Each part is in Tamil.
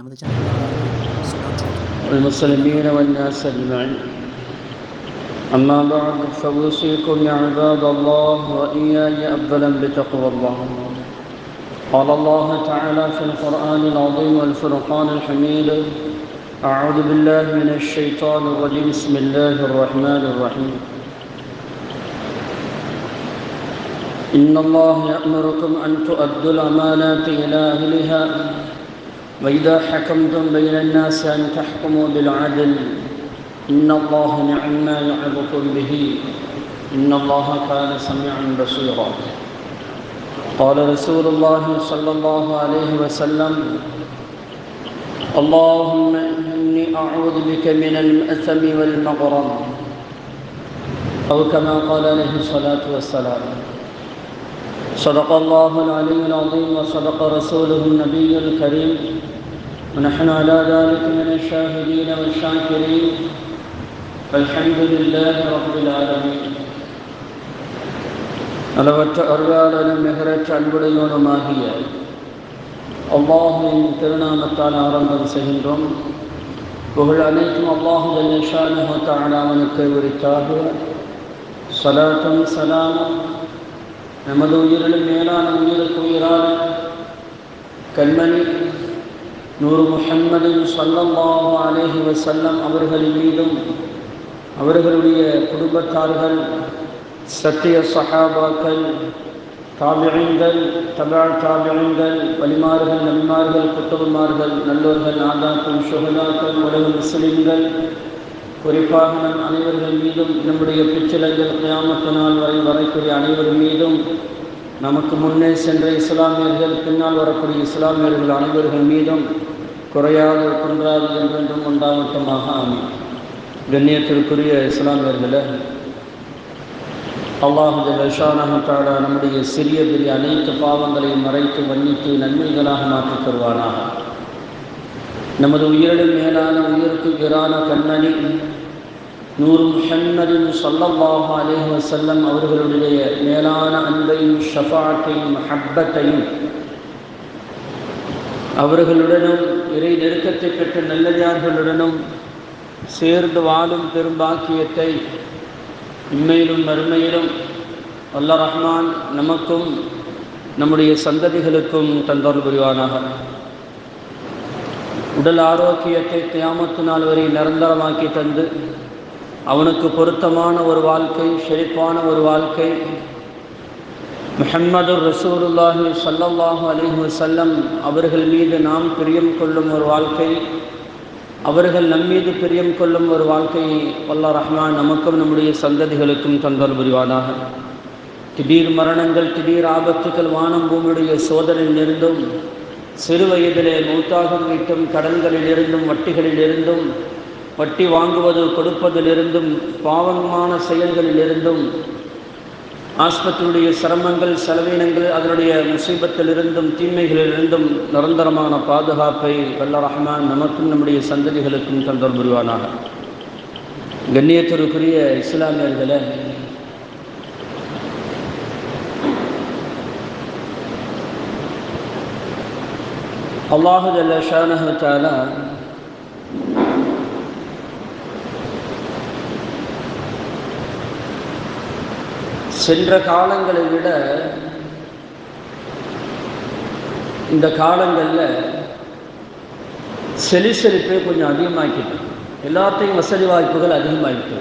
நமது சேனல் வரலாறு المسلمين والناس أجمعين. أما بعد فأوصيكم يا عباد الله وإياي أولا بتقوى الله. قال الله تعالى في القرآن العظيم والفرقان الحميد: أعوذ بالله من الشيطان الرجيم. بسم الله الرحمن الرحيم. إن الله يأمركم أن تؤدوا الأمانات إلى أهلها وإذا حكمتم بين الناس أن تحكموا بالعدل إن الله نعم ما يعظكم به إن الله كان سميعا بصيرا. قال رسول الله صلى الله عليه وسلم: اللهم إني أعوذ بك من المأثم والمغرم، أو كما قال عليه الصلاة والسلام. صدق الله العلي العظيم وصدق رسوله النبي الكريم، ونحن على ذلك من الشاهدين والشاكرين، الحمد لله رب العالمين. அளவற்ற அருளாளனும் நிகரற்ற அன்புடையோனுமாகிய அல்லாஹ்வின் திருநாமத்தால் ஆரம்பம் செய்கின்றோம். புகழ் அனைத்தும் அல்லாஹு ஜல்ல ஷானஹு வ தஆலா அவனுக்கு உரித்தாக. ஸலாத்தும் ஸலாமும் நமது உயிரிலும் மேலான உயிருக்கு உயிரான கண்மணி நூறு முஹம்மது ஸல்லல்லாஹு அலைஹி வஸல்லம் அவர்களின் மீதும், அவர்களுடைய குடும்பத்தார்கள், சத்திய சஹாபாக்கள், தாபிஈன்கள், தபா தாபிஈன்கள், வலிமார்கள், நபிமார்கள், குத்துபுமார்கள், நல்லோர்கள், நாதாக்கள், ஷுஹதாக்கள், உலக முஸ்லிம்கள், குறிப்பாக நம் அனைவர்கள் மீதும், நம்முடைய பிச்சிலங்கள் கியாமத்து நாள் வரைக்குரிய அனைவர் மீதும், நமக்கு முன்னே சென்ற இஸ்லாமியர்கள், பின்னால் வரக்கூடிய இஸ்லாமியர்கள் அனைவர்கள் மீதும் குறையாது குன்றாது என்றென்றும் உண்டாகட்டுமாக. ஆமீன். கண்ணியத்திற்குரிய இஸ்லாமியர்களே, அல்லாஹு ஜல்ல ஷானஹு வ தஆலா நம்முடைய சிறிய பெரிய அனைத்து பாவங்களையும் மறைத்து மன்னித்து நன்மைகளாக மாற்றித் தருவானாக. நமது உயிரிலும் மேலான உயிருக்கு உயிரான கண்மணி நூறு முஹம்மது ஸல்லல்லாஹு அலைஹி வஸல்லம் அவர்களுடைய மேலான அன்பையும் ஷஃபாஅத்தையும் மஹப்பத்தையும் அவர்களுடனும் இறை நெருக்கத்தை பெற்ற நல்லடியார்களுடனும் சேர்ந்து வாழும் பெரும்பாக்கியத்தை இம்மையிலும் மறுமையிலும் அல்லாஹ் ரஹ்மான் நமக்கும் நம்முடைய சந்ததிகளுக்கும் தந்தருள் புரிவானாக. உடல் ஆரோக்கியத்தை கியாமத்து நாள் வரை நிரந்தரமாக்கி தந்து அவனுக்கு பொருத்தமான ஒரு வாழ்க்கை, செழிப்பான ஒரு வாழ்க்கை, முஹம்மது ரசூலுல்லாஹி ஸல்லல்லாஹு அலைஹி வஸல்லம் அவர்கள் மீது நாம் பிரியம் கொள்ளும் ஒரு வாழ்க்கை, அவர்கள் நம்மீது பிரியம் கொள்ளும் ஒரு வாழ்க்கையை அல்லாஹ் ரஹ்மான் நமக்கும் நம்முடைய சந்ததிகளுக்கும் தந்தருள் புரிவானாக. திடீர் மரணங்கள், திடீர் ஆபத்துக்கள், வானம் பூமியுடைய சோதனையிலிருந்தும், சிறு வயதிலே மௌத்தாகும் வீட்டும் கடன்களிலிருந்தும், வட்டிகளிலிருந்தும், வட்டி வாங்குவது கொடுப்பதிலிருந்தும், பாவமான செயல்களிலிருந்தும், ஆஸ்பத்திரியுடைய சிரமங்கள், செலவினங்கள், அதனுடைய முசீபத்திலிருந்தும், தீமைகளிலிருந்தும் நிரந்தரமான பாதுகாப்பை வல்ல ரஹ்மான் நமக்கும் நம்முடைய சந்ததிகளுக்கும் தந்தருள் புரிவானாக. கண்ணியத்திற்குரிய இஸ்லாமியர்களே, அல்லாஹு ஜல்ல ஷானஹு வ தஆலா சென்ற காலங்களை விட இந்த காலங்களில் செழிப்பை கொஞ்சம் அதிகமாக்கிட்டு, எல்லாத்தையும் வசதி வாய்ப்புகள் அதிகமாகிட்டு.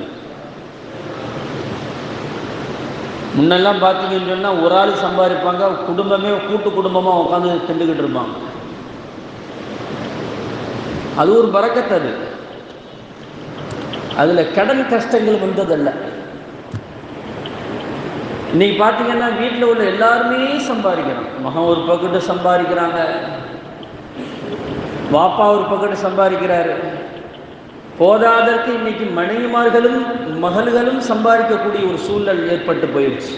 முன்னெல்லாம் பார்த்தீங்கன்னு சொன்னால் ஒரு ஆள் சம்பாதிப்பாங்க, குடும்பமே கூட்டு குடும்பமாக உட்காந்து திண்டுக்கிட்டு இருப்பாங்க. அது ஒரு பரக்கத்து. அதில் கடன் கஷ்டங்கள் வந்ததல்ல. இன்னைக்கு பார்த்தீங்கன்னா வீட்டில் உள்ள எல்லாருமே சம்பாதிக்கிறாங்க. மகன் ஒரு பக்கெட்டு சம்பாதிக்கிறாங்க, பாப்பா ஒரு பக்கெட்டு சம்பாதிக்கிறாரு. போதாதற்கு இன்னைக்கு மனைவிமார்களும் மகள்களும் சம்பாதிக்கக்கூடிய ஒரு சூழல் ஏற்பட்டு போயிடுச்சு.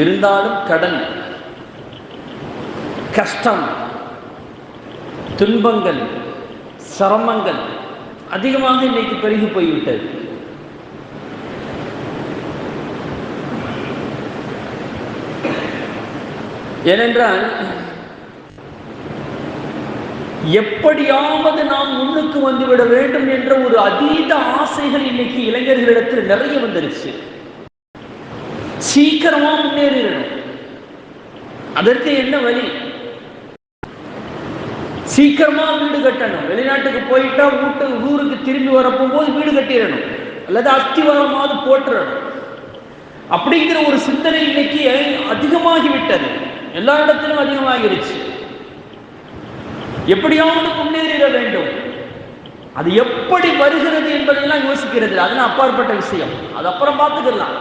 இருந்தாலும் கடன், கஷ்டம், துன்பங்கள், சிரமங்கள் அதிகமாக இன்னைக்கு பெருகி போய்விட்டது. ஏனென்றால் எப்படியாவது நாம் முன்னுக்கு வந்துவிட வேண்டும் என்ற ஒரு அதீத ஆசைகள் இன்னைக்கு இளைஞர்களிடத்தில் நிறைய வந்துருச்சு. சீக்கிரமா முன்னேறிடணும். அதற்கு என்ன வழி? சீக்கிரமா வீடு கட்டணும். வெளிநாட்டுக்கு போயிட்டா ஊருக்கு திரும்பி வரப்போகும்போது வீடு கட்டிடணும், அல்லது அஸ்திவாரமாவது போட்டுறணும் அப்படிங்கிற ஒரு சிந்தனை இன்னைக்கு அதிகமாகிவிட்டது. எல்லா இடத்திலும் அதிகமாகிருச்சு. எப்படியாவது முன்னேறிட வேண்டும். அது எப்படி வருகிறது என்பதெல்லாம் யோசிக்கிறது, அதெல்லாம் அப்பாற்பட்ட விஷயம். அது அப்புறம் பார்த்துக்கலாம்.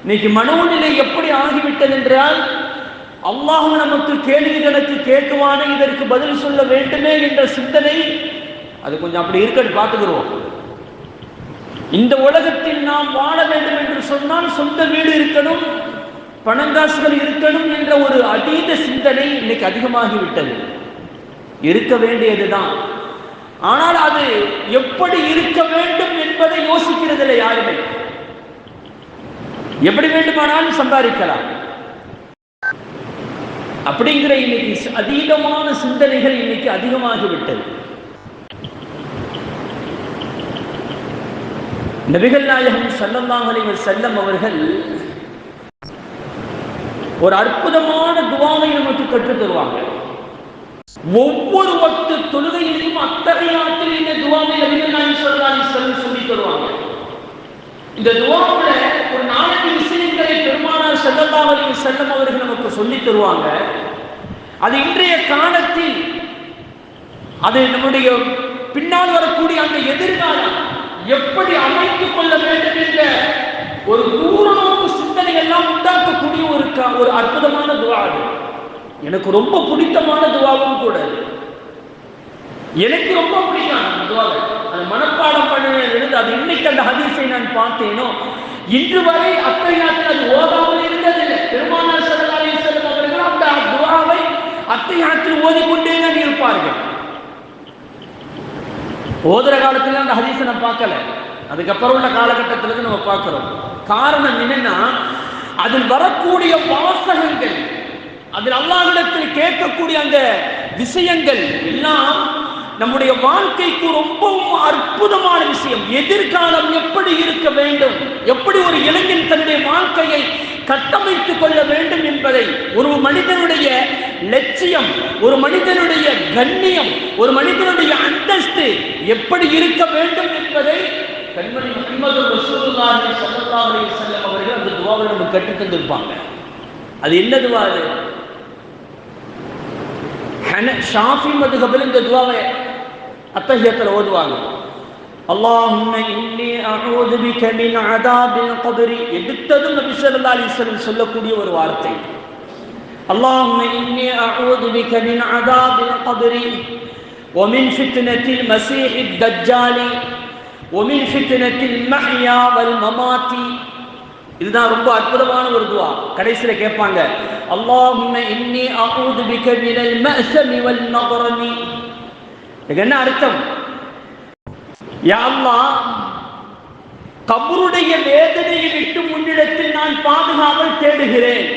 இன்னைக்கு மனோநிலை எப்படி ஆகிவிட்டது என்றால், அல்லாஹ் நமக்கு கேள்விகளுக்கு கேட்குவானே, இதற்கு பதில் சொல்ல வேண்டுமே என்ற சிந்தனை அது கொஞ்சம் அப்படி இருக்கணும், பார்த்துக்கிறோம். இந்த உலகத்தில் நாம் வாழ வேண்டும் என்று சொன்னால் சொந்த வீடு இருக்கணும், பணங்காசுகள் இருக்கணும் என்ற ஒரு அதீத சிந்தனை இன்னைக்கு அதிகமாகிவிட்டது. இருக்க வேண்டியதுதான், ஆனால் அது எப்படி இருக்க வேண்டும் என்பதை யோசிக்கிறதில்லை யாருமே. எப்படி வேண்டுமானாலும் சம்பாதிக்கலாம் அப்படிங்கிற இன்னைக்கு அதீதமான சிந்தனைகள் இன்னைக்கு அதிகமாகிவிட்டது. நபிகள் நாயகம் ஸல்லல்லாஹு அலைஹி வஸல்லம் அவர்கள் ஒரு அற்புதமான துஆவை நமக்கு கற்றுத் தருவாங்க. ஒவ்வொரு வக்து தொழுகையிலும் அத்தகையாத்தில் இந்த துஆவை நபிகள் நாயகம் ஸல்லல்லாஹு அலைஹி வஸல்லம் சொல்லி தருவாங்க. இந்த துஆவுல ஒரு 4 விஷயங்களை பெருமானார் ஸல்லல்லாஹு அலைஹி வஸல்லம் அவர்கள் நமக்கு சொல்லி தருவாங்க. அது இன்றைய காலத்தில் அது நம்முடைய பின்னால் வரக்கூடிய அந்த எதிர்காலம் எப்படி அமைத்துக் கொள்ள வேண்டும் என்ற ஒரு தூரநோக்கு சிந்தனை எல்லாம் உண்டாக்கக்கூடிய ஒரு அற்புதமான துஆ. எனக்கு ரொம்ப பிடித்தமான துஆவும் கூட. எனக்கு ரொம்ப பிடிக்கும் அந்த துஆவை. அது மனப்பாடம் பண்ணினது. அது இன்னைக்கு அந்த ஹதீஸை நான் பார்த்தேனோ, இன்று வரை அத்தஹியாத்தில் அது ஓதாமல் இருந்ததில்லை. பெருமானார் ஸல்லல்லாஹு அலைஹி வஸல்லம் அவர்கள் அந்த துஆவை அத்தஹியாத்தில் ஓதிக்கொண்டே தான் இருப்பார்கள். ஓதுற காலத்துல அந்த ஹதீஸை நான் பார்க்கல, அதுக்கப்புறம் உள்ள காலகட்டத்திலிருந்து நம்ம பார்க்கிறோம். காரணம் என்னன்னா, அதில் வரக்கூடிய வாசகங்கள், அதில் அல்லாஹ்விடத்தில் கேட்கக்கூடிய அந்த விஷயங்கள் எல்லாம் நம்முடைய வாழ்க்கைக்கு ரொம்பவும் அற்புதமான விஷயம். எதிர்காலம் எப்படி இருக்க வேண்டும், எப்படி ஒரு இளைஞன் தன்னுடைய வாழ்க்கையை கட்டமைத்துக் கொள்ள வேண்டும் என்பதை, ஒரு மனிதனுடைய லட்சியம், ஒரு மனிதனுடைய கண்ணியம், ஒரு மனிதனுடைய அந்தஸ்து எப்படி இருக்க வேண்டும் என்பதை கண்மணி முஹம்மது ரசூலுல்லாஹி ஸல்லல்லாஹு அலைஹி வஸல்லம் அவர்கள் அந்த துஆவை நமக்கு கற்றுத் தந்திருப்பாங்க. அது என்ன துஆ? ஷாஃபி மதுஹபில் இந்த துஆவை அத்தஹியத்தில் ஓதுவாங்க. அல்லாஹும்ம இன்னி அஊது பிக மின் அஸாபில் கப்ரி. எடுத்ததும் நபி ஸல்லல்லாஹு அலைஹி வஸல்லம் சொல்லக்கூடிய ஒரு வார்த்தை. அல்லாஹும்ம இன்னி அஊது பிக மின் அஸாபில் கப்ரி வ மின் ஃபித்னத்தில் மஸீஹித் தஜ்ஜாலி வ மின் ஃபித்னத்தில் மஹ்யா வல் மமாத்தி. இதுதான் ரொம்ப அற்புதமான ஒரு துஆ. கடைசியில கேட்பாங்க, அல்லாஹும்ம இன்னி அஊது பிக மினல் மஅஸமி வல் மக்ரமி. இதுக்கு என்ன அர்த்தம்? யா அல்லாஹ், கபருடைய வேதனையை விட்டு முன்னிடத்தில் நான் பாதுகாவல் தேடுகிறேன்.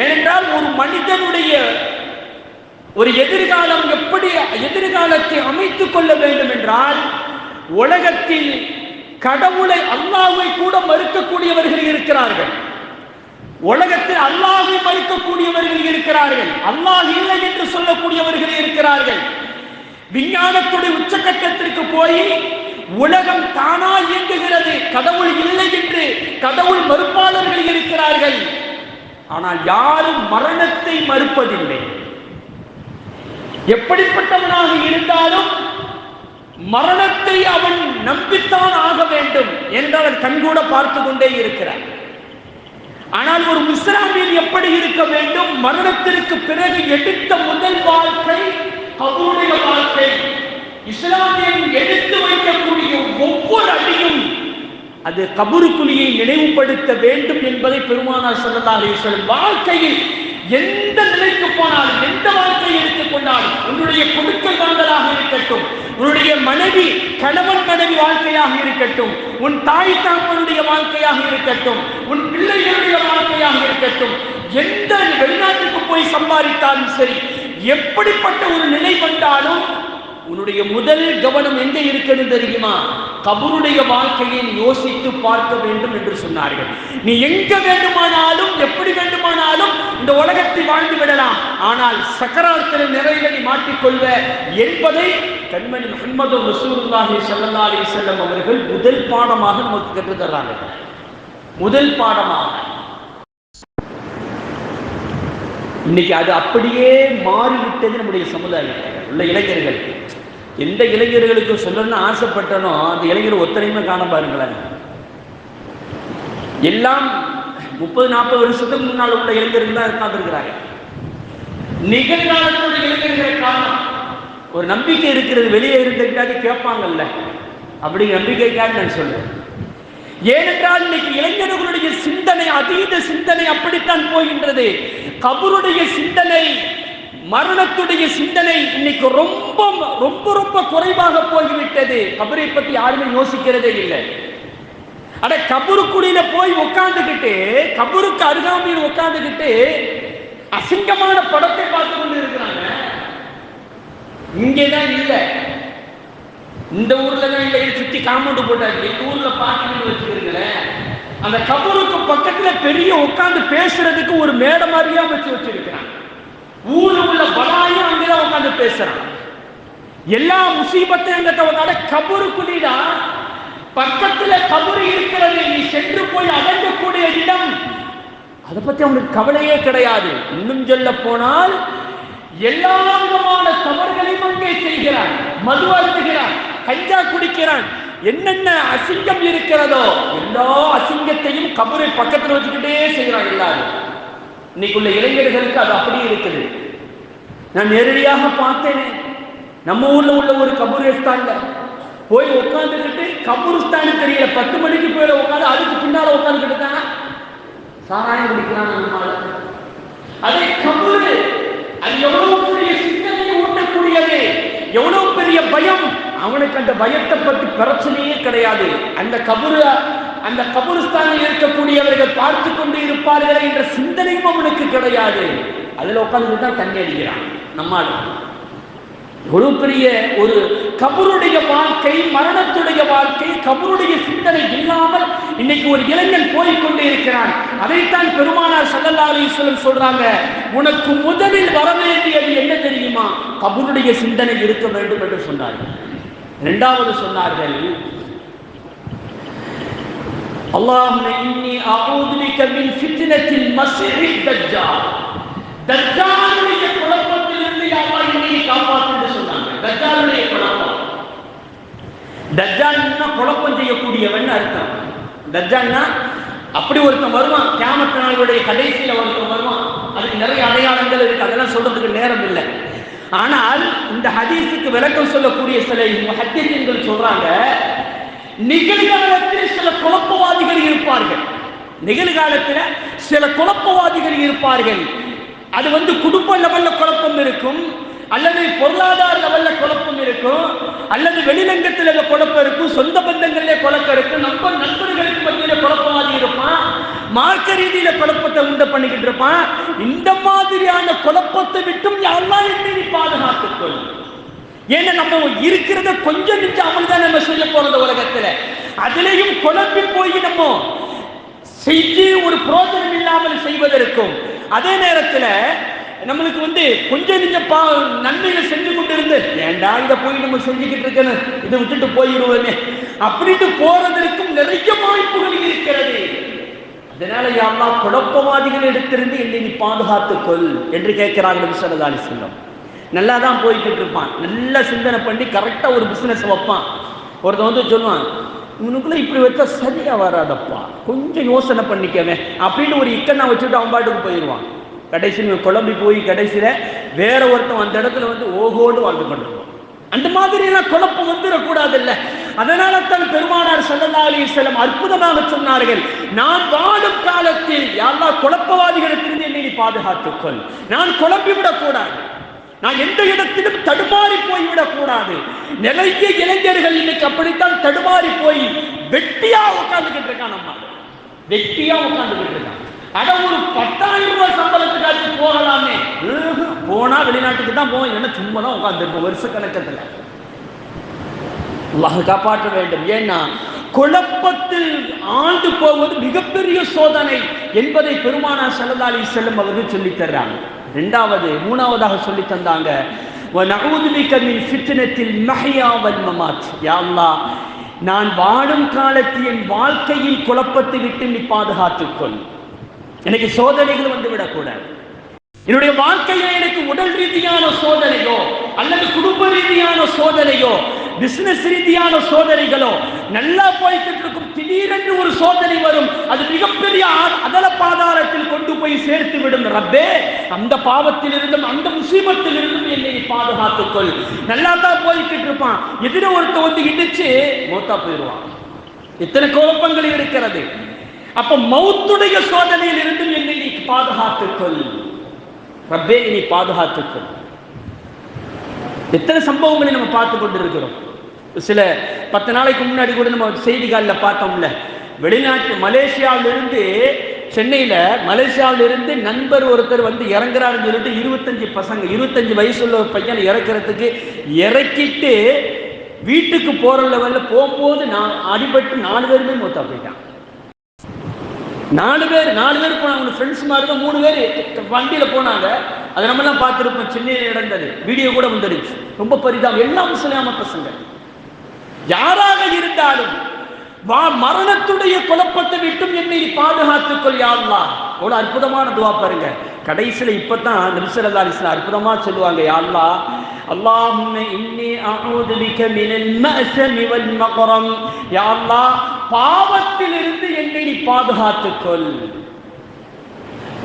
ஏனென்றால் ஒரு மனிதனுடைய ஒரு எதிர்காலம் எப்படி எதிர்காலத்தை அமைத்துக் கொள்ள வேண்டும் என்றால், உலகத்தில் கடவுளை, அல்லாஹ்வை கூட மறுக்கக்கூடியவர்கள் இருக்கிறார்கள். உலகத்தில் அல்லாஹ்வை மறுக்கக்கூடியவர்கள் இருக்கிறார்கள். அல்லாஹ் இல்லை என்று சொல்லக்கூடியவர்கள் இருக்கிறார்கள். விஞ்ஞானத்துடைய உச்சகட்டத்திற்கு போய் உலகம் தானா இயங்குகிறது, கடவுள் இல்லை என்று கடவுள் மறுப்பாளர்கள் இருக்கிறார்கள். ஆனால் யாரும் மரணத்தை மறுப்பதில்லை. எப்படிப்பட்டவனாக இருந்தாலும் மரணத்தை அவன் நம்பித்தான் ஆக வேண்டும் என்றால் அவன் கண்கூட பார்த்து கொண்டே இருக்கிறான். ஆனால் ஒரு முஸ்லிமில் எப்படி இருக்க வேண்டும்? மரணத்திற்கு பிறகு எடுத்த முதல் வாழ்க்கை கபருடைய வாழ்க்கை. இஸ்லாமியன் எடுத்து வைக்கக்கூடிய ஒவ்வொரு அடியும் அது கபருக்குழியை நினைவுபடுத்த வேண்டும் என்பதை பெருமானார் ஸல்லல்லாஹு அலைஹி வஸல்லம் வாழ்க்கையில் எந்த நிலைக்கு போனாலும், எந்த வாழ்க்கையை எடுத்துக்கொண்டாலும், உன்னுடைய கொடுக்கல் வாங்கலாக இருக்கட்டும், உன்னுடைய மனைவி கணவன் மனைவி வாழ்க்கையாக இருக்கட்டும், உன் தாய் தகப்பனுடைய வாழ்க்கையாக இருக்கட்டும், உன் பிள்ளைகளுடைய வாழ்க்கையாக இருக்கட்டும், எந்த வெளிநாட்டுக்கு போய் சம்பாதித்தாலும் சரி, எப்படிப்பட்ட ஒரு நிலை வந்தாலும் உன்னுடைய முதல் கவனம் எங்க இருக்கிறது தெரியுமா? கபருடைய வாழ்க்கையை யோசித்து பார்க்க வேண்டும் என்று சொன்னார்கள். நீ எங்க வேண்டுமானாலும் எப்படி வேண்டுமானாலும் இந்த உலகத்தை வாழ்ந்து விடலாம், ஆனால் சக்கராத்தில் நிறைய நீ மாட்டிக்கொள்வ என்பதை கண்மணி முஹம்மது ரசூலுல்லாஹி ஸல்லல்லாஹு அலைஹி வஸல்லம் அவர்கள் முதல் பாடமாக நமக்கு கற்றுத் தர்றாங்க. முதல் பாடமாக இன்னைக்கு அது அப்படியே மாறிவிட்டது நம்முடைய சமுதாயத்தில் உள்ள இளைஞர்கள். எந்த இளைஞர்களுக்கு சொல்லணும்னு ஆசைப்பட்டனோ அந்த இளைஞர் ஒத்தனையுமே காண பாருங்களேன். எல்லாம் 30-40 வருஷத்துக்கு முன்னால் உள்ள இளைஞர்கள் தான் உட்கார்ந்துருக்கிறாங்க. நிகழ்காலத்தோட இளைஞர்களை காரணம் ஒரு நம்பிக்கை இருக்கிறது. வெளியே இருந்துட்டாங்க கேட்பாங்கல்ல, அப்படிங்கிற நம்பிக்கைக்காக நான் சொல்றேன். ஏனென்றால் இன்னைக்கு இளைஞர்களுடைய சிந்தனை, அதீத சிந்தனை அப்படித்தான் போகின்றது. கபருடைய சிந்தனை, மரணத்துடைய சிந்தனை இன்னைக்கு ரொம்ப ரொம்ப ரொம்ப குறைவாக போய்விட்டது. கபரை பத்தி யாருமே யோசிக்கிறதே இல்லை. அட கபருக்குடியில போய் உட்கார்ந்துகிட்டு, கபருக்கு அருகாமையில் உட்கார்ந்துகிட்டு அசிங்கமான படத்தை பார்த்து கொண்டு இருக்கிறாங்க. இங்கேதான் இல்லை, இந்த ஊர்ல தான் இல்லை, சுத்தி காம்பவுண்ட் போட்டாச்சு. இந்த ஊர்ல பார்த்து வச்சுக்கிறீங்களேன். அந்த கபருக்கு பக்கத்துல பெரிய உட்கார்ந்து பேசுறதுக்கு ஒரு மேடை மாதிரியா வச்சிருக்கிறான். ஊர்ல உள்ள பலாயும் அங்கதான் உட்கார்ந்து பேசுறான். எல்லா முசீபத்தையும் அங்க கபருக்குடிடா. பக்கத்துல கபரு இருக்கிறது, நீ சென்று போய் அடங்கக்கூடிய இடம். அதை பத்தி அவனுக்கு கவலையே கிடையாது. இன்னும் சொல்ல போனால் எல்லா விதமான தவறுகளையும் அங்கே செய்கிறான். மது அருந்துகிறான், கஞ்சா குடிக்கிறான், என்னென்ன அசிங்கம் இருக்கிறதோ எல்லா அசிங்கத்தையும் கபரை பக்கத்தில் வச்சுக்கிட்டே செய்கிறான் எல்லாரும். இன்னைக்குள்ள இளைஞர்களுக்கு அது அப்படியே இருக்குது. நான் நேரடியாக பார்த்தேனே, நம்ம ஊர்ல உள்ள ஒரு கபூரிஸ்தான்ல போய் உட்காந்துக்கிட்டு, கபூரிஸ்தான் தெரியல, 10 மணிக்கு போய் உட்காந்து அதுக்கு பின்னால உட்காந்துக்கிட்டு தானே சாராயம் குடிக்கிறான். அதே கபூரு, அது எவ்வளவு பெரிய சிந்தனையை ஊட்டக்கூடியது, எவ்வளவு பெரிய பயம். அவனுக்கு அந்த பயத்தை பற்றி பிரச்சனையே கிடையாது. அந்த கபூரிஸ்தானில் இருக்கக்கூடியவர்கள் பார்த்து கொண்டு இருப்பார்கள் என்ற சிந்தனையும் அவனுக்கு கிடையாது. அதுல உட்கார்ந்து தான் தண்ணி அடிக்கிறான். நம்மால் எவ்வளவு பெரிய ஒரு கபருடைய வாழ்க்கை, மரணத்துடைய வாழ்க்கை, கபருடைய சிந்தனை இல்லாமல் இன்னைக்கு ஒரு இளைஞன் போய்கொண்டே இருக்கிறான். அதைத்தான் பெருமானார் ஸல்லல்லாஹு அலைஹி வஸல்லம் சொல்றாங்க, உனக்கு முதலில் வர வேண்டியது என்ன தெரியுமா? கபருடைய சிந்தனை இருக்க வேண்டும் என்று சொன்னார்கள். இரண்டாவது சொன்னார்கள், அல்லாஹும்ம இன்னி அஊது பிக மின் ஃபித்னத்தில் மஸீஹ் தஜ்ஜால். தஜ்ஜாலுடைய குழப்பத்திலிருந்து யா அல்லாஹ் என்னை காப்பாற்று என்று சொன்னாங்க. தஜ்ஜாலுடைய குழப்பம், தஜ்ஜால்னா குழப்பம் செய்யக்கூடியவன் அர்த்தம். தஜ்ஜால்னா அப்படி ஒருத்தன் வருவான், கியாமத் நாளுடைய கடைசியில ஒருத்தன் வருவான். அதுக்கு நிறைய அடையாளங்கள் இருக்கு, அதெல்லாம் சொல்றதுக்கு நேரம் இல்லை. ஆனால் இந்த ஹதீஸுக்கு விளக்கம் சொல்லக்கூடிய சில முஹத்திஸீன்கள் சொல்றாங்க, நிகழ்காலத்தில் சில குழப்பவாதிகள் இருப்பார்கள். நிகழ்காலத்தில் சில குழப்பவாதிகள் இருப்பார்கள். அது குடும்ப லெவல்ல குழப்பம் இருக்கும், அல்லது பொருளாதார லெவல்ல குழப்பம் இருக்கும், அல்லது வெளிரங்கத்தில் குழப்பம் இருக்கும், சொந்த பந்தங்களிலே குழப்பம் இருக்கும், நண்பர்களுக்கு மத்தியில குழப்பவாதி இருப்பான், மார்க்க ரீதியில குழப்பத்தை உண்டு பண்ணிக்கிட்டு இருப்பான். இந்த மாதிரியான குழப்பத்தை விட்டும் யாரெல்லாம் என்னை பாதுகாத்துக்கொள். ஏன்னா நம்ம இருக்கிறத கொஞ்சம் நிச்சயம் அமல் தான் நம்ம செய்ய போறது உலகத்துல. அதுலயும் குழப்பி போய் நம்ம செஞ்சு ஒரு பிரோஜனம் இல்லாமல் செய்வதற்கும், அதே நேரத்துல நம்மளுக்கு கொஞ்சம் கொஞ்சம் நன்மைகள் செஞ்சு கொண்டு இருந்து ஏண்டா இதை போய் நம்ம செஞ்சுக்கிட்டு இருக்கணும், இதை விட்டுட்டு போயிடுவோமே அப்படின்னு போறதற்கும் நிறைய வாய்ப்புகள் இருக்கிறது. அதனால யா அல்லாஹ் குழப்பவாதிகள் எடுத்திருந்து என்னை நீ பாதுகாத்துக்கொள் என்று கேட்கிறார்கள் நபி ஸல்லல்லாஹு அலைஹி வஸல்லம். நல்லா தான் போய்கிட்டு இருப்பான், நல்லா சிந்தனை பண்ணி கரெக்டா ஒரு பிசினஸ் வைப்பான். ஒருத்தன் சொல்லுவான், இவனுக்குள்ள இப்படி வச்சா சரியா வராதப்பா, கொஞ்சம் யோசனை பண்ணிக்கவே அப்படின்னு ஒரு இக்கண்ணா வச்சுட்டு அவன் பாட்டுக்கு போயிடுவான். கடைசியில் குழம்பி போய் கடைசியில வேற ஒருத்தன் அந்த இடத்துல ஓகோடு வாழ்ந்து கொண்டிருப்பான். அந்த மாதிரி எல்லாம் குழப்பம் வந்துடக்கூடாது இல்ல. அதனால தான் பெருமானார் ஸல்லல்லாஹு அலைஹி வஸல்லம் அற்புதமாக சொன்னார்கள், நான் வாழும் காலத்தில் யா அல்லாஹ் குழப்பவாதிகளிடத்திலிருந்து என்னை பாதுகாத்துக்கொள். நான் குழம்பி விடக்கூடாது, நான் எந்த இடத்திலும் தடுமாறி போய்விடக் கூடாது. நிறைய இளைஞர்கள் இன்னைக்கு அப்படித்தான் தடுமாறி போய் வெட்டியா உட்கார்ந்துகிட்டு இருக்கான். நம்ம வெட்டியா உட்கார்ந்துகிட்டு இருக்கான். அட ஒரு 10,000 ரூபாய் சம்பளத்துக்காச்சும் போகலாமே. போனா வெளிநாட்டுக்கு தான் போவோம், இல்லைன்னா சும்மா தான் உட்காந்துருப்போம் வருஷ கணக்கத்தில். அல்லாஹ் காப்பாற்ற வேண்டும். ஏன்னா குழப்பத்தில் ஆண்டு போவது மிகப்பெரிய சோதனை என்பதை பெருமானார் ஸல்லல்லாஹு அலைஹி வஸல்லம் அவர்கள் சொல்லித் தர்றாங்க. மூணாவதாக சொல்லி தந்தாங்க, வநஊது பிக மின் ஃபித்னத்தில் மஹ்யா வல் மமாத். யா அல்லாஹ், நான் வாழும் காலத்தில் என் வாழ்க்கையில் குழப்பத்தை விட்டு நீ பாதுகாத்துக்கொள். எனக்கு சோதனைகள் வந்து விடக்கூடாது. என்னுடைய வாழ்க்கையில எனக்கு உடல் ரீதியான சோதனையோ அல்லது குடும்ப ரீதியான சோதனையோ பிசினஸ் ரீதியான சோதனைகளோ நல்லா போய்கிட்டு இருக்கும், திடீரென்று ஒரு சோதனை வரும், அது மிகப்பெரிய அதல பாதாளத்தில் கொண்டு போய் சேர்த்து விடும். ரப்பே, அந்த பாவத்தில் இருந்தும் அந்த முசீபத்தில் இருந்தும் என்னை பாதுகாத்துக்கொள். நல்லா தான் போய்கிட்டு இருப்பான், எதிர ஒருத்த வந்து இடிச்சு மௌத்தா போயிடுவான். இத்தனை குழப்பங்கள் இருக்கிறது. அப்ப மௌத்துடைய சோதனையில் இருந்தும் என்னை நீ பாதுகாத்துக்கொள். ரப்பே, நீ பாதுகாத்துக்கொள். எத்தனை சம்பவங்களை நம்ம பார்த்து கொண்டிருக்கிறோம். சில 10 நாளைக்கு முன்னாடி கூட நம்ம செய்திகளில் பார்த்தோம்ல, வெளிநாட்டு மலேசியாவிலிருந்து சென்னையில் மலேசியாவிலிருந்து நண்பர் ஒருத்தர் வந்து இறங்குறாருன்னு சொல்லிட்டு 25 வயசுள்ள ஒரு பையன் இறக்கிறதுக்கு இறக்கிட்டு வீட்டுக்கு போற லெவலில் போகும்போது நான் அடிபட்டு 4 பேருமே மூத்தா போயிட்டான். 4 பேர் போனாங்க. ஃப்ரெண்ட்ஸ் மாதிரி தான் 3 பேர் வண்டியில் போனாங்க. அதை நம்மலாம் பார்த்துருப்போம். சென்னையில் நடந்தது, வீடியோ கூட வந்துடுச்சு. ரொம்ப பரிதாபம். எல்லாம் முஸ்லிமான பசங்க. யாராக இருந்தாலும் மரணத்துடைய குழப்பத்தை விட்டும் என்னை பாதுகாத்துக்கொள் யா அல்லாஹ். ஒரு அற்புதமான துவா பாருங்க. கடைசியில் இப்பதான் நபி ஸல்லல்லாஹு அலைஹி வஸல்லம் அற்புதமா சொல்லுவாங்க, யா அல்லாஹ், அல்லாஹும்ம இன்னி அஊது பிக மினல் மஅஸமி வல் மக்ரம். யா அல்லாஹ், பாவத்திலிருந்து என்னை நீ பாதுகாத்துக்கொள்.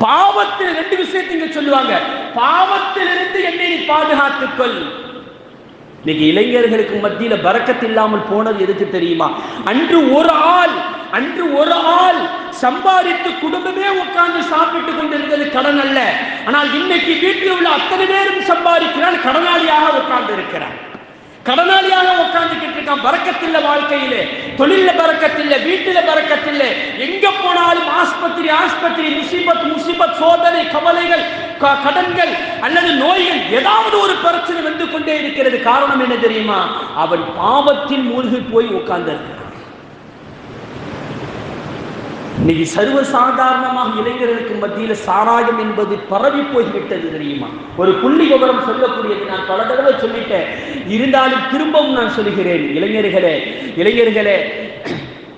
பாவத்தில் 2 விஷயத்தை இங்க சொல்லுவாங்க. பாவத்திலிருந்து என்னை நீ பாதுகாத்துக்கொள். இன்னைக்கு இளைஞர்களுக்கு மத்தியில பரக்கத் இல்லாமல் போனது எதுக்கு தெரியுமா? அன்று ஒரு ஆள் சம்பாதித்து குடும்பமே உட்கார்ந்து சாப்பிட்டு கொண்டிருந்தது கடன் அல்ல. ஆனால் இன்னைக்கு வீட்டில் உள்ள அத்தனை பேரும் சம்பாதிக்கிறான், கடனாளியாக உட்கார்ந்து இருக்கிறான். கடனாளியாக உட்கார்ந்துக்கிட்டு இருக்கான். பரக்கத்தில்ல, வாழ்க்கையிலே தொழில பரக்கத்தில்ல, வீட்டில பரக்கத்தில்ல. எங்க போனாலும் ஆஸ்பத்திரி, முசீபத், சோதனை, கவலைகள், கடன்கள் அல்லது நோய்கள், ஏதாவது ஒரு பிரச்சனை வந்து கொண்டே இருக்கிறது. காரணம் என்ன தெரியுமா? அவன் பாவத்தில் மூழ்கி போய் உட்கார்ந்து இருக்கிறான். இன்னைக்கு சர்வசாதாரணமாக இளைஞர்களுக்கு மத்தியில் சாராயம் என்பது பரவி போய்விட்டது தெரியுமா? ஒரு புள்ளி விவரம் சொல்லக்கூடியது நான் பல தடவை சொல்லிட்டேன், இருந்தாலும் திரும்பவும் நான் சொல்லுகிறேன். இளைஞர்களே,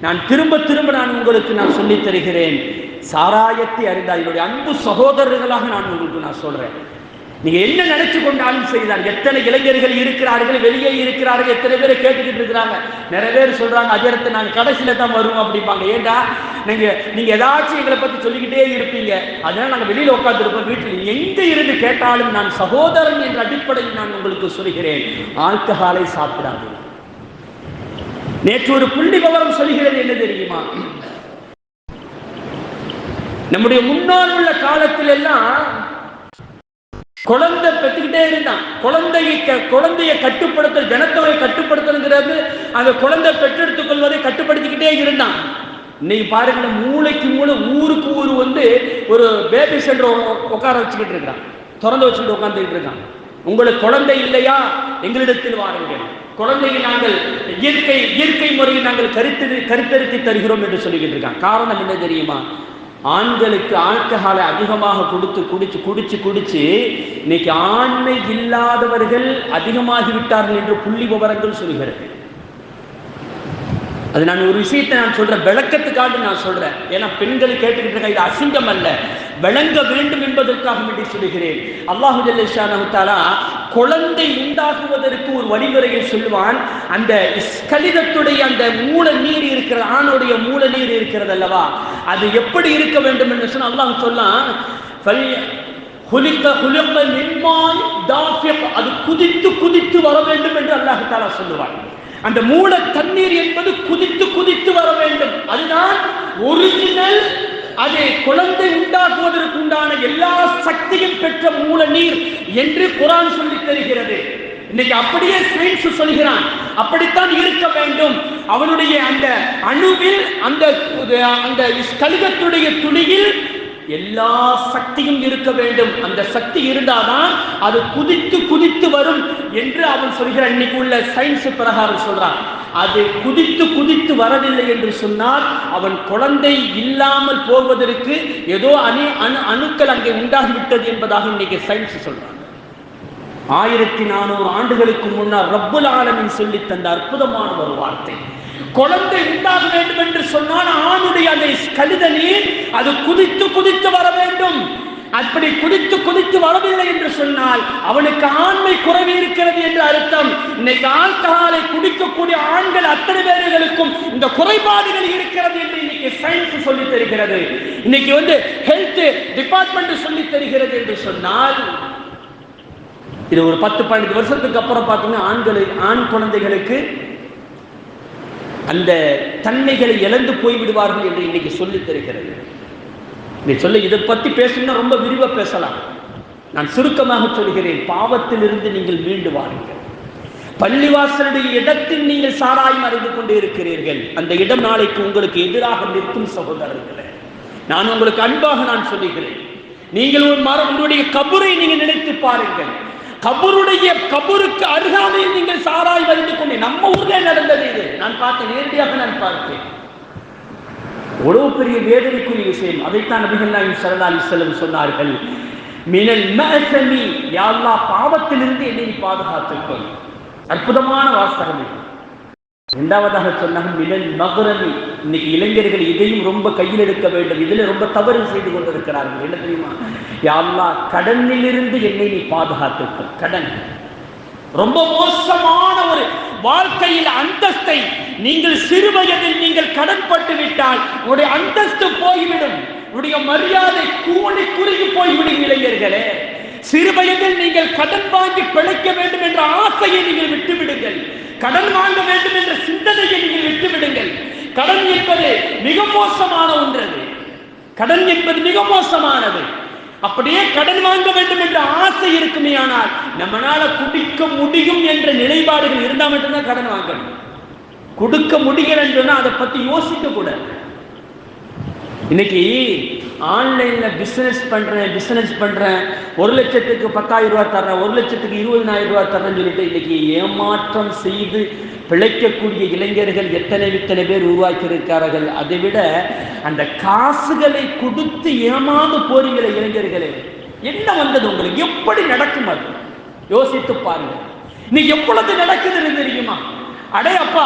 நான் திரும்ப நான் உங்களுக்கு நான் சொல்லித் தருகிறேன். சாராயத்தை அறிந்தால் என்னுடைய அன்பு சகோதரர்களாக நான் உங்களுக்கு சொல்றேன். நீங்க என்ன நினைச்சு கொண்டாலும் சரிதான். எத்தனை இளைஞர்கள் இருக்கிறார்கள், வெளியே இருக்கிறார்கள், எத்தனை பேரை கேட்டுக்கிட்டு இருக்கிறாங்க. நிறைய பேர் சொல்றாங்க, அஜரத்தை நாங்கள் கடைசியில தான் வருவோம் அப்படிம்பாங்க. ஏண்டா, நீங்க ஏதாச்சும் எங்களை பத்தி சொல்லிக்கிட்டே இருப்பீங்க, அதனால நாங்கள் வெளியில உட்கார்ந்துருப்போம். வீட்டில் எங்க இருந்து கேட்டாலும் நான் சகோதரன் என்ற அடிப்படையில் நான் உங்களுக்கு சொல்கிறேன், ஆல்கஹாலை சாப்பிடாது. நேற்று ஒரு புள்ளி விவரம் சொல்கிறது என்ன தெரியுமா? நம்முடைய முன்னால் உள்ள காலத்தில் எல்லாம் குழந்தை பெற்றுக்கிட்டே இருந்தான். குழந்தையை கட்டுப்படுத்த, ஜனத்தொகை கட்டுப்படுத்துங்கிறது அந்த குழந்தை பெற்றெடுத்துக் கொள்வதை கட்டுப்படுத்திக்கிட்டே இருந்தான். இன்னைக்கு பாருங்க, மூளைக்கு மூளை, ஊருக்கு ஊர் வந்து ஒரு பேபி சென்டர் உட்கார வச்சுக்கிட்டு இருக்கான், திறந்து வச்சுக்கிட்டு உட்கார்ந்துக்கிட்டு இருக்கான். உங்களுக்கு குழந்தை இல்லையா, எங்களிடத்தில் வாருங்கள், குழந்தையை நாங்கள் இயற்கை முறையில் நாங்கள் கருத்தரித்து தருகிறோம் என்று சொல்லிக்கிட்டு இருக்கான். காரணம் என்ன தெரியுமா? ஆண்களுக்கு ஆல்கஹாலை அதிகமாக குடிச்சு இன்னைக்கு ஆண்மை இல்லாதவர்கள் அதிகமாகிவிட்டார்கள் என்று புள்ளி விவரங்கள் சொல்கிறது. அது நான் ஒரு விஷயத்தை நான் சொல்றேன், விளக்கத்துக்காக நான் சொல்றேன். ஏன்னா பெண்கள் கேட்டுக்கிட்டு இருக்க, இது அசிங்கம் அல்ல, விளங்க வேண்டும் என்பதற்காக வேண்டி சொல்லுகிறேன். அல்லாஹு ஜல்ல ஷானஹு தஆலா குழந்தை உண்டாகுவதற்கு ஒரு வழிமுறையை சொல்லுவான். அந்த கலிதத்துடைய அந்த மூல நீர் இருக்கிறது, ஆணுடைய மூல நீர் இருக்கிறது அல்லவா, அது எப்படி இருக்க வேண்டும் என்று சொன்ன அல்லாஹ் சொல்லான், அது குதித்து வர வேண்டும் என்று அல்லாஹ் தஆலா சொல்லுவான். அந்த மூல தண்ணீர் என்பது குதித்து வர வேண்டும். அதுதான் ஒரிஜினல். அது குழந்தை உண்டாக்குவதற்கு உண்டான எல்லா சக்தியும் பெற்ற மூல நீர் என்று குர்ஆன் சொல்லி தருகிறது. இன்னைக்கு அப்படியே சயின்ஸ் சொல்கிறான், அப்படித்தான் இருக்க வேண்டும். அவனுடைய அந்த அணுவில், அந்த கலிதத்துடைய துளியில் எல்லா சக்தியும் இருக்க வேண்டும். அந்த சக்தி இருந்தாதான் அது குதித்து குதித்து வரும் என்று அவன் சொல்கிறான். இன்னைக்கு உள்ள சயின்ஸ் பிரகாரம் சொல்றான். அது குதித்து குதித்து வரவில்லை என்று சொன்னால் அவன் குழந்தை இல்லாமல் போவதற்கு ஏதோ அணுக்கள் அங்கே உண்டாகிவிட்டது என்பதாக இன்னைக்கு சயின்ஸ் சொல்றான். 1400 ஆண்டுகளுக்கு முன்னால் ரப்புல் ஆலமீன் சொல்லி தந்த அற்புதமான ஒரு வார்த்தை. குழந்தை உண்டாக வேண்டும் என்று சொன்னால் ஆணுடைய அந்த கழுத நீர் அது குதித்து குதித்து வர வேண்டும். அப்படி குதித்து குதித்து வரவில்லை என்று சொன்னால் அவனுக்கு ஆண்மை குறைவு இருக்கிறது என்று அர்த்தம். இன்னைக்கு ஆல்கஹாலை குடிக்கக்கூடிய ஆண்கள் அத்தனை பேர்களுக்கும் இந்த குறைபாடுகள் இருக்கிறது என்று இன்னைக்கு சயின்ஸ் சொல்லி தருகிறது. இன்னைக்கு ஹெல்த் டிபார்ட்மெண்ட் சொல்லி தருகிறது என்று சொன்னால் இது ஒரு 10-12 வருஷத்துக்கு அப்புறம் பார்த்தீங்கன்னா ஆண் குழந்தைகளுக்கு அந்த தன்மைகளை இழந்து போய்விடுவார்கள் என்று இன்னைக்கு சொல்லி தருகிறது. இதை பத்தி பேசணும்னா ரொம்ப விரிவா பேசலாம். நான் சுருக்கமாக சொல்கிறேன். பாவத்திலிருந்து நீங்கள் மீண்டு வாருங்கள். பள்ளிவாசலுடைய இடத்தில் நீங்கள் சாராயம் அறிந்து கொண்டே இருக்கிறீர்கள். அந்த இடம் நாளைக்கு உங்களுக்கு எதிராக நிற்கும் சகோதரர்களே. நான் உங்களுக்கு அன்பாக நான் சொல்லுகிறேன். நீங்கள் உங்களுடைய கபரை நீங்கள் நினைத்து பாருங்கள். கபருக்கு அருகாமையில் நீங்கள் சாராய் அறிந்து கொண்டே. நம்ம ஊர்ல நடந்தது இது. நான் பார்த்தேன், நேரடியாக நான் பார்த்தேன். எவ்வளவு பெரிய வேதனைக்குரிய விஷயம். அதைத்தான் நபிகள் நாயகம் ஸல்லல்லாஹு அலைஹி வஸல்லம் சொன்னார்கள், மினல் மஅஸமி, யா அல்லாஹ் பாவத்திலிருந்து என்னை பாதுகாத்துக்கொள். அற்புதமான வாசகம் இது. இரண்டாவதாக சொன்னாங்க மினல் மக்ரமி. இன்னைக்கு இளைஞர்கள் இதையும் ரொம்ப கையில் எடுக்க வேண்டும். இதில் ரொம்ப தவறு செய்து கொண்டிருக்கிறார்கள். என்ன தெரியுமா? யா அல்லாஹ் கடனிலிருந்து என்னை நீ பாதுகாத்துக்கொள். கடன் ரொம்ப மோசமான ஒரு வாழ்க்கையில் அந்தஸ்தை நீங்கள் சிறு வயதில் நீங்கள் கடன் பட்டு விட்டால் உங்களுடைய அந்தஸ்து போய்விடும். உங்களுடைய மரியாதை கூலி குறுகி போய்விடும். இளைஞர்களே, சிறு வயதில் நீங்கள் கடன் வாங்கி பிழைக்க வேண்டும் என்ற ஆசையை நீங்கள் விட்டுவிடுங்கள். கடன் வாங்க வேண்டும் என்ற சிந்தனையை நீங்கள் விட்டுவிடுங்கள். கடன் என்பது மிக மோசமான ஒன்று. கடன் என்பது மிக மோசமானது. அப்படியே கடன் வாங்க வேண்டும் என்ற ஆசை இருக்குமே, ஆனால் நம்மளால குடிக்க முடியும் என்ற நிலைப்பாடுகள் இருந்தால் மட்டும்தான் கடன் வாங்கணும். கொடுக்க முடியல என்றுன்னா அதை பத்தி யோசிக்க கூடாது. இன்னைக்கு ஆன்லைன்ல பிசினஸ் பண்றேன் 1 லட்சத்துக்கு 10,000 ரூபாய் தர்றேன், 1 லட்சத்துக்கு 20,000 ரூபாய் தர்றேன்னு சொல்லிட்டு இன்னைக்கு ஏமாற்றம் செய்து பிழைக்கக்கூடிய இளைஞர்கள் எத்தனை பேர் உருவாக்கி இருக்கிறார்கள். அதை விட அந்த காசுகளை கொடுத்து ஏமாந்து போறீங்களே இளைஞர்களே, என்ன வந்தது உங்களுக்கு? எப்படி நடக்கும்? அது யோசித்து பாருங்க. நீ எவ்வளவு நடக்குதுன்னு தெரியுமா? அடே அப்பா,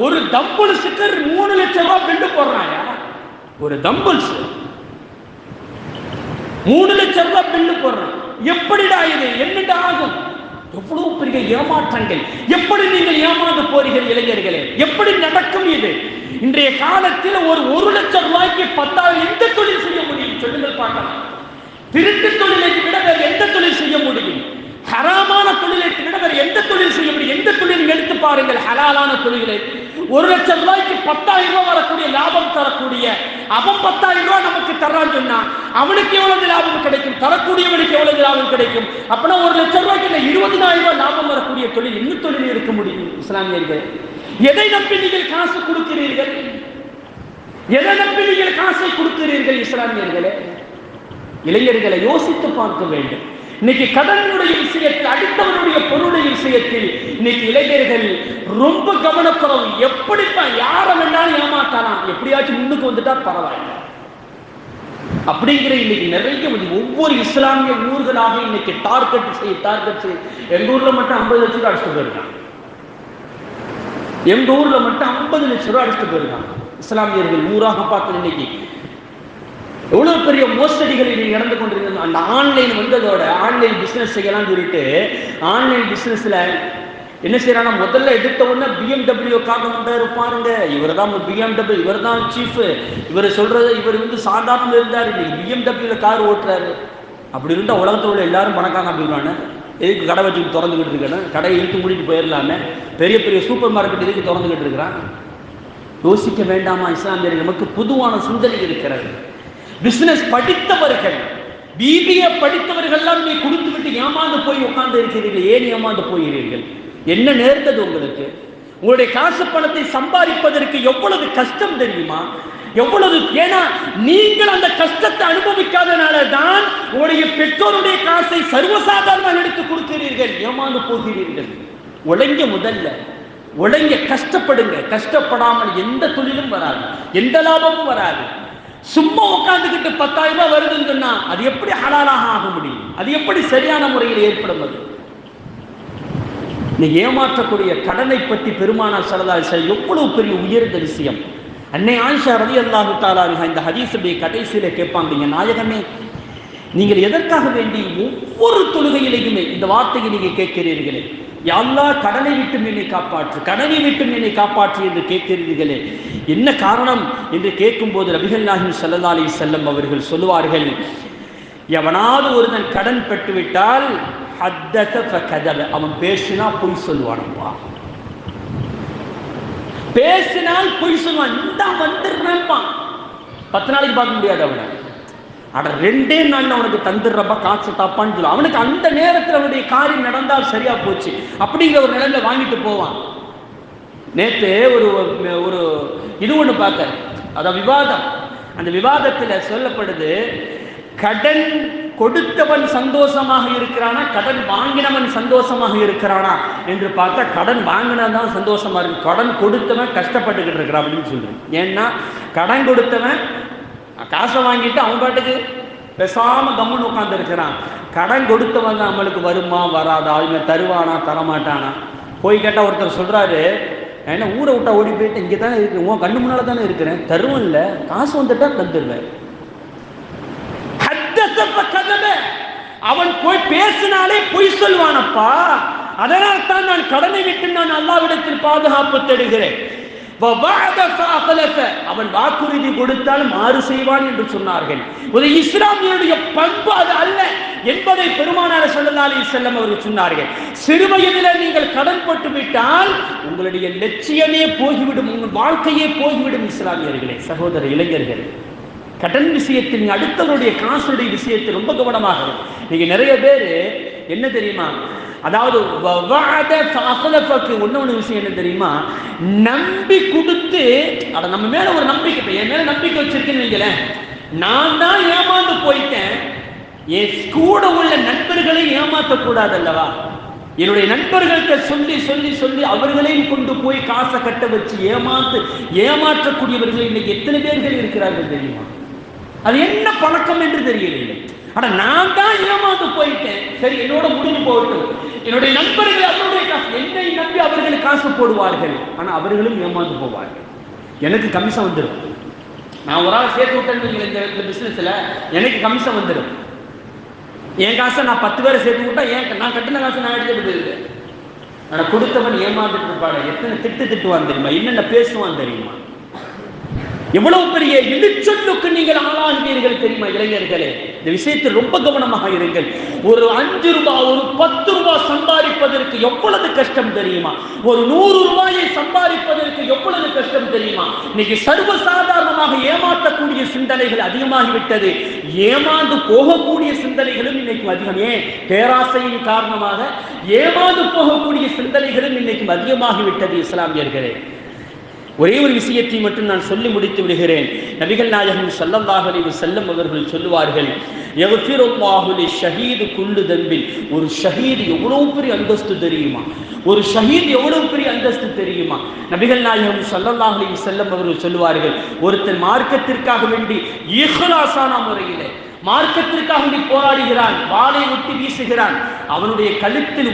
ஒரு தம்புல்ஸுக்கு 3 லட்சம் ரூபாய் பில்லு போடுறாங்க. ஒரு தம்புல்ஸ் 3 லட்சம் ரூபாய் பில்லு போடுறான். எப்படிடா இது? என்னடா ஆகும்? எவ்வளவு பெரிய ஏமாற்றங்கள். எப்படி நீங்கள் ஏமாந்து போறீர்கள் இளைஞர்களே? எப்படி நடக்கும் இது? இன்றைய காலத்தில் ஒரு 1 லட்சம் ரூபாய்க்கு 10,000 எந்த தொழில் செய்ய முடியும்? சொல்லுங்கள் பார்க்கலாம். திருட்டு தொழிலை விட வேறு எந்த தொழில் செய்ய முடியும்? ஹராமான தொழிலை விட வேறு எந்த தொழில் செய்ய முடியும்? எந்த தொழில் எடுத்து பாருங்கள். ஹலாலான தொழில்களை 1 லட்சம் ரூபாய்க்கு 10,000 ரூபாய் வரக்கூடிய லாபம் தரக்கூடிய அவன் 10,000 ரூபாய் நமக்கு தர்றான்னு சொன்னா அவனுக்கு எவ்வளவு லாபம் கிடைக்கும்? தரக்கூடியவனுக்கு எவ்வளவு லாபம் கிடைக்கும்? அப்படின்னா 1 லட்சம் ரூபாய்க்கு 20,000 ரூபாய் லாபம் வரக்கூடிய தொழில் இன்னும் தொழில் இருக்க முடியும்? இஸ்லாமியர்கள், எதை நம்பி நீங்கள் காசு கொடுக்கிறீர்கள்? எதை நம்பி நீங்கள் காசை கொடுக்கிறீர்கள்? இஸ்லாமியர்களே, இளைஞர்களை யோசித்து பார்க்க வேண்டும். இன்னைக்கு கடனுடைய விஷயத்தில், அடுத்தவனுடைய பொருளுடைய விஷயத்தில் இன்னைக்கு இளைஞர்கள் ரொம்ப கவனக்குறவு. எப்படிப்பா யாரை வேண்டாலும் ஏமாற்றலாம், எப்படியாச்சும் முன்னுக்கு வந்துட்டா பரவாயில்ல அப்படிங்கிற இன்னைக்கு நிறைய ஒவ்வொரு இஸ்லாமிய ஊர்களாக இன்னைக்கு டார்கெட் செய்ய. எங்க ஊர்ல மட்டும் 50 லட்சம் ரூபாய் அடிச்சுட்டு போயிருக்காங்க. எங்க ஊர்ல மட்டும் 50 லட்சம் ரூபாய் அடிச்சுட்டு போயிருக்காங்க இஸ்லாமியர்கள். ஊராக பார்த்து இன்னைக்கு எவ்வளவு பெரிய மோசடிகள் இன்னைக்கு நடந்து கொண்டிருக்கிறது. அந்த ஆன்லைன் வந்ததோட ஆன்லைன் பிசினஸ் செய்யலாம் சொல்லிட்டு ஆன்லைன் பிசினஸ்ல என்ன செய்யறாங்க? முதல்ல எடுத்த உடனே BMW காக வந்தாரு பாருங்க. இவர் தான் BMW, இவர் தான் சீஃப். இவர் சொல்றது, இவர் சாதாரண இருந்தார், இன்னைக்கு BMW கார் ஓட்டுறாரு. அப்படி இருந்தா உலகத்தில் உள்ள எல்லாரும் பணக்காரங்க அப்படின்றானே. எதுக்கு கடை வச்சு திறந்துகிட்டு இருக்கணும்? கடையை இழுத்து மூடிட்டு போயிடலாமே. பெரிய பெரிய சூப்பர் மார்க்கெட் எதுக்கு திறந்துகிட்டு இருக்கிறான்? யோசிக்க வேண்டாமா? இஸ்லாமியர்கள் நமக்கு பொதுவான சிந்தனை இருக்கிறது. பிசினஸ் படித்தவர்கள், BBA படித்தவர்கள்லாம் நீ கொடுத்து விட்டு ஏமாந்து போய் உட்கார்ந்து இருக்கிறீர்கள். ஏன் ஏமாந்து போகிறீர்கள்? என்ன நேர்ந்தது உங்களுக்கு? உங்களுடைய காசு பணத்தை சம்பாதிப்பதற்கு எவ்வளவு கஷ்டம் தெரியுமா? எவ்வளவு, ஏன்னா நீங்கள் அந்த கஷ்டத்தை அனுபவிக்காதனால தான் உங்களுடைய பெற்றோருடைய காசை சர்வசாதாரணமாக எடுத்து கொடுக்கிறீர்கள், ஏமாந்து போகிறீர்கள். உழைங்க, முதல்ல உழைங்க, கஷ்டப்படுங்க. கஷ்டப்படாமல் எந்த தொழிலும் வராது, எந்த லாபமும் வராது. சும்மா உட்காந்துக்கிட்டு 10,000 ரூபாய் வருதுன்னு சொன்னா அது எப்படி ஹலாலாக ஆக முடியும்? அது எப்படி சரியான முறையில் ஏற்படும்? அது நீ ஏமாற்றக்கூடிய கடனை பற்றி பெருமானார் ஸல்லல்லாஹு அலைஹி வஸல்லம் எவ்வளவு பெரிய உயர்ந்த விஷயம். அன்னை ஆயிஷா ரலியல்லாஹு தஆலா அன்ஹா இந்த ஹதீஸுடைய கடைசியில கேட்பாங்க, நாயகமே நீங்கள் எதற்காக வேண்டி ஒவ்வொரு தொழுகையிலையுமே இந்த வார்த்தையை நீங்க கேட்கிறீர்களே, யா அல்லாஹ் கடனை விட்டு என்னை காப்பாற்று, கடனை விட்டு என்னை காப்பாற்று என்று கேட்கிறீர்களே, என்ன காரணம் என்று கேட்கும்போது நபிகள் நாயகம் ஸல்லல்லாஹு அலைஹி வஸல்லம் அவர்கள் சொல்லுவார்கள், எவனாவது ஒருவன் கடன் பெற்றுவிட்டால் ஹத்தஸ ஃபகதப, அவன் பேசினா பொய் சொல்லுவானப்பா, பேசினால் பொய் சொல்லுவான். இந்த வந்துடுறப்பா 10 நாளைக்கு பார்க்க முடியாது அவனை, அட 2 நாள்ல அவனுக்கு தந்துடுறப்பா காசு தாப்பான்னு சொல்லுவான். அவனுக்கு அந்த நேரத்தில் அவனுடைய காரியம் நடந்தால் சரியா போச்சு அப்படிங்கிற ஒரு நிலையில வாங்கிட்டு போவான். நேற்று ஒரு இது ஒன்று பார்க்க, அதான் விவாதம். அந்த விவாதத்தில் சொல்லப்படுது, கடன் கொடுத்தவன் சந்தோஷமாக இருக்கிறானா, கடன் வாங்கினவன் சந்தோஷமாக இருக்கிறானா என்று பார்த்தா கடன் வாங்கினவன் தான் சந்தோஷமா இருக்கு, கடன் கொடுத்தவன் கஷ்டப்பட்டுக்கிட்டு இருக்கிறான் அப்படின்னு சொல்றேன். ஏன்னா கடன் கொடுத்தவன் காசை வாங்கிட்டு அவன் பாட்டுக்கு பேசாம கம்முன்னு உட்கார்ந்து இருக்கிறான். கடன் கொடுத்தவன் தான் நம்மளுக்கு வருமா வராதா, இவங்க தருவானா தரமாட்டானா. போய் கேட்டால் ஒருத்தர் சொல்றாரு, ஏன்னா ஊரை விட்டா ஓடி போயிட்டு இங்கே தானே இருக்கு, உன் கண்ணு முன்னால தானே இருக்கிறேன், தருவன் இல்லை, காசு வந்துட்டா தந்துடுவேன். அவன் போய் பேசினாலே பொய் சொல்வானப்பா. அதனால் தான் நான் கடனை விட்டு நான் அல்லாஹ்விடத்தில் பாதுகாப்பு தேடுகிறேன். அவன் வாக்குறுதி கொடுத்தால் மாறு செய்வான் என்று சொன்னார்கள். ஒரு இஸ்லாமியனுடைய பண்பு அது அல்ல என்பதை பெருமானார் ஸல்லல்லாஹு அலைஹி வஸல்லம் அவர்கள் சொன்னார்கள். சிறு வயதில் நீங்கள் கடன் பட்டு விட்டால் உங்களுடைய லட்சியமே போய்விடும், உங்கள் வாழ்க்கையே போய்விடும். இஸ்லாமியர்களே, சகோதர இளைஞர்களே, கடன் விஷயத்தில் நீங்க அடுத்தவருடைய காசுடைய விஷயத்தில் ரொம்ப கவனமாக இருக்கும். நீங்க நிறைய பேர் என்ன தெரியுமா, அதாவது ஒண்ணு விஷயம் என்ன தெரியுமா, நம்பி கொடுத்து அட நம்ம மேல ஒரு நம்பிக்கை, என் மேல நம்பிக்கை வச்சிருக்கேன்னு வைங்களேன், நான் தான் ஏமாந்து போயிட்டேன், என் கூட உள்ள நண்பர்களை ஏமாற்றக்கூடாது அல்லவா. என்னுடைய நண்பர்கள்ட்ட சொல்லி சொல்லி சொல்லி அவர்களையும் கொண்டு போய் காசை கட்ட வச்சு ஏமாற்றக்கூடியவர்கள் இன்னைக்கு எத்தனை பேர்கள் இருக்கிறார்கள் தெரியுமா? அது என்ன பழக்கம் என்று தெரியவில்லை. ஆனா நான் தான் ஏமாந்து போயிட்டேன், சரி என்னோட முடிவு போகட்டும், என்னுடைய நண்பர்கள் அவருடைய காசு, என்னை நம்பி அவர்கள் காசு போடுவார்கள், ஆனா அவர்களும் ஏமாந்து போவார்கள். எனக்கு கமிஷன் வந்துடும், நான் ஒரு ஆள் சேர்த்து விட்டேன்னு இந்த பிசினஸ்ல எனக்கு கமிஷன் வந்துடும். என் காசை நான் 10 பேரை சேர்த்து விட்டா நான் கட்டின காசை நான் எடுத்துக்கிட்டு, ஆனா கொடுத்தவன் ஏமாந்துட்டு இருப்பாடு. எத்தனை திட்டுவான் தெரியுமா, என்னென்ன பேசுவான் தெரியுமா, எவ்வளவு பெரிய இழுச்சொல்லுக்கு நீங்கள் ஆளாகிறீர்கள் தெரியுமா? இளைஞர்களே, இந்த விஷயத்தில் ரொம்ப கவனமாக இருங்கள். ஒரு 5 ரூபாய் ஒரு 10 ரூபாய் சம்பாதிப்பதற்கு எவ்வளவு கஷ்டம் தெரியுமா? ஒரு 100 ரூபாயை சம்பாதிப்பதற்கு எவ்வளவு கஷ்டம் தெரியுமா? இன்னைக்கு சர்வசாதாரணமாக ஏமாற்றக்கூடிய சிந்தனைகள் அதிகமாகிவிட்டது, ஏமாந்து போகக்கூடிய சிந்தனைகளும் இன்னைக்கு அதிகம். ஏன்? பேராசையின் காரணமாக ஏமாந்து போகக்கூடிய சிந்தனைகளும் இன்னைக்கு அதிகமாகிவிட்டது. இஸ்லாமியர்களே, ஒரே ஒரு விஷயத்தை மட்டும் நான் சொல்லி முடித்து விடுகிறேன். நபிகள் நாயகம் ஸல்லல்லாஹு அலைஹி வஸல்லம் அவர்கள் சொல்லுவார்கள், யக்ஃபிருல்லாஹு லிஷஹீது குல்லு தன்பின். ஒரு ஷஹீத் எவ்வளவு பெரிய அந்தஸ்து தெரியுமா? ஒரு ஷஹீத் எவ்வளவு பெரிய அந்தஸ்து தெரியுமா? நபிகள் நாயகம் ஸல்லல்லாஹு அலைஹி வஸல்லம் அவர்கள் சொல்லுவார்கள், ஒருத்தன் மார்க்கத்திற்காக வேண்டி இஹ்லாஸான முறையிலே மார்க்கத்திற்காக வேண்டி போராடுகிறான், வாளை ஒட்டி வீசுகிறான், அவனுடைய கழுத்தில்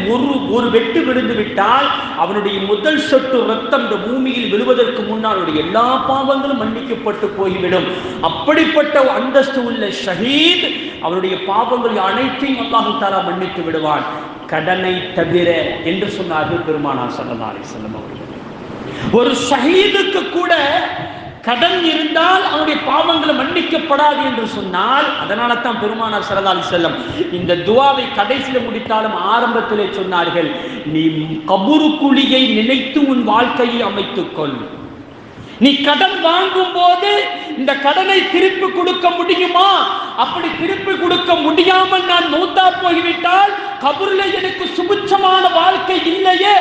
ஒரு வெட்டு விழுந்து விட்டால் அவனுடைய முதல் சொட்டு ரத்தம் இந்த பூமியில் விழுவதற்கு முன்னால் அவருடைய எல்லா பாவங்களும் மன்னிக்கப்பட்டு போய்விடும். அப்படிப்பட்ட அந்தஸ்து உள்ள ஷஹீத் அவனுடைய பாவங்கள் அனைத்தையும் அல்லாஹ் தஆலா மன்னித்து விடுவான், கடனை தவிர என்று சொன்னார்கள் பெருமானார் ஸல்லல்லாஹு அலைஹி வஸல்லம் அவர்கள். ஒரு ஷஹீதுக்கு கூட கடன் இருந்தால் அவனுடைய பாவங்களை மன்னிக்கப்படாது என்று சொன்னால், அதனால தான் பெருமானார் ஸல்லல்லாஹு அலைஹி வஸல்லம் இந்த துஆவை கடைசியில் முடித்தாலும் ஆரம்பத்திலே சொன்னார்கள், நீ கபூர் குழியை நினைத்து உன் வாழ்க்கையை அமைத்துக்கொள். நீ கடன் வாங்கும் போது இந்த கடனை திருப்பி கொடுக்க முடியுமா? அப்படி திருப்பி கொடுக்க முடியாமல் நான் மௌத்தா போய்விட்டால் கபூரில் எனக்கு சுபிட்சமான வாழ்க்கை இல்லையே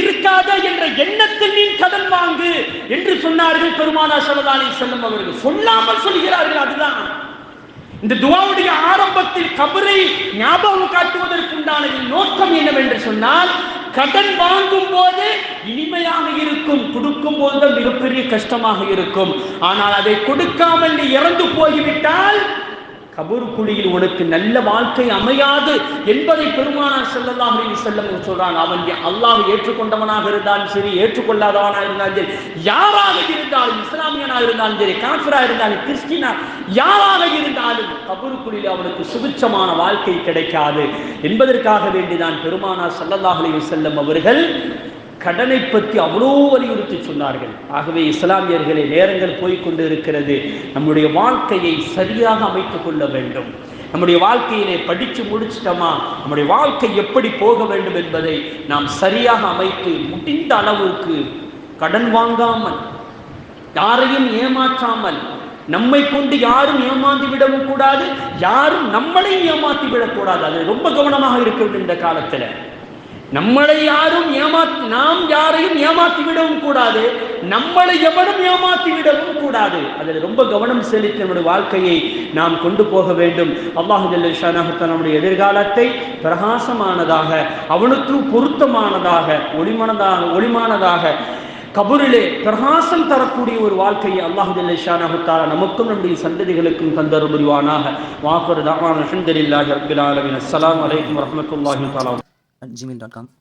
இருக்காத என்ற எண்ணத்தில் நீ கடன் வாங்கு என்று சொன்னார்கள் பெருமானார் ஸல்லல்லாஹு அலைஹி வஸல்லம் அவர்கள். சொல்லாமல் சொல்கிறார்கள். அதுதான் இந்த துஆவுடைய ஆரம்பத்தில் கபரை ஞாபகம் காட்டுவதற்குண்டான நோக்கம் என்னவென்று சொன்னால், கடன் வாங்கும் போது இனிமையாக இருக்கும், கொடுக்கும் போது மிகப்பெரிய கஷ்டமாக இருக்கும். ஆனால் அதை கொடுக்காமல் நீ இறந்து போய்விட்டால் கபர் குழியில் உனக்கு நல்ல வாழ்க்கை அமையாது என்பதை பெருமானார் ஸல்லல்லாஹு அலைஹி வஸல்லம் சொல்றான். அவன் அல்லாஹ் ஏற்றுக்கொண்டவனாக இருந்தாலும் சரி, ஏற்றுக்கொள்ளாதவனாக இருந்தாலும் சரி, யாராக இருந்தாலும், இஸ்லாமியனாக இருந்தாலும் சரி, காஃபிரா இருந்தாலும், கிறிஸ்டினா யாராக இருந்தாலும் கபர் குழியில் அவனுக்கு சுபிட்சமான வாழ்க்கை கிடைக்காது என்பதற்காக வேண்டிதான் பெருமானார் ஸல்லல்லாஹு அலைஹி வஸல்லம் அவர்கள் கடனை பற்றி அவ்வளோ வலியுறுத்தி சொன்னார்கள். ஆகவே இஸ்லாமியர்களே, நேரங்கள் போய்கொண்டு இருக்கிறது. நம்முடைய வாழ்க்கையை சரியாக அமைத்துக் கொள்ள வேண்டும். நம்முடைய வாழ்க்கையிலே படித்து முடிச்சிட்டோமா, நம்முடைய வாழ்க்கை எப்படி போக வேண்டும் என்பதை நாம் சரியாக அமைத்து முடிந்த அளவுக்கு கடன் வாங்காமல், யாரையும் ஏமாற்றாமல், நம்மை கொண்டு யாரும் ஏமாந்து விடவும் கூடாது, யாரும் நம்மளையும் ஏமாற்றி விடக்கூடாது. அது ரொம்ப கவனமாக இருக்க வேண்டும். இந்த காலத்தில் நம்மளை யாரும் நாம் யாரையும் ஏமாற்றி விடவும் கூடாது, நம்மளை எவனும் ஏமாற்றி விடவும் கூடாது. அதில் ரொம்ப கவனம் செலுத்தி நம்முடைய வாழ்க்கையை நாம் கொண்டு போக வேண்டும். அல்லாஹ் ஜல்ல ஷானஹு நம்முடைய எதிர்காலத்தை பிரகாசமானதாக, அவனுக்கு பொருத்தமானதாக, ஒளிமானதாக, கபரிலே பிரகாசம் தரக்கூடிய ஒரு வாழ்க்கையை அல்லாஹ் ஜல்ல ஷானஹு தஆலா நமக்கும் நம்முடைய சந்ததிகளுக்கும் தந்தருள் புரிவானாக. வாஃபிரு தஅவானா அல்ஹம்துலில்லாஹி ரப்பில் ஆலமீன். அஸ்ஸலாமு அலைக்கும் வரஹ்மத்துல்லாஹி தஆலா. @gmail.com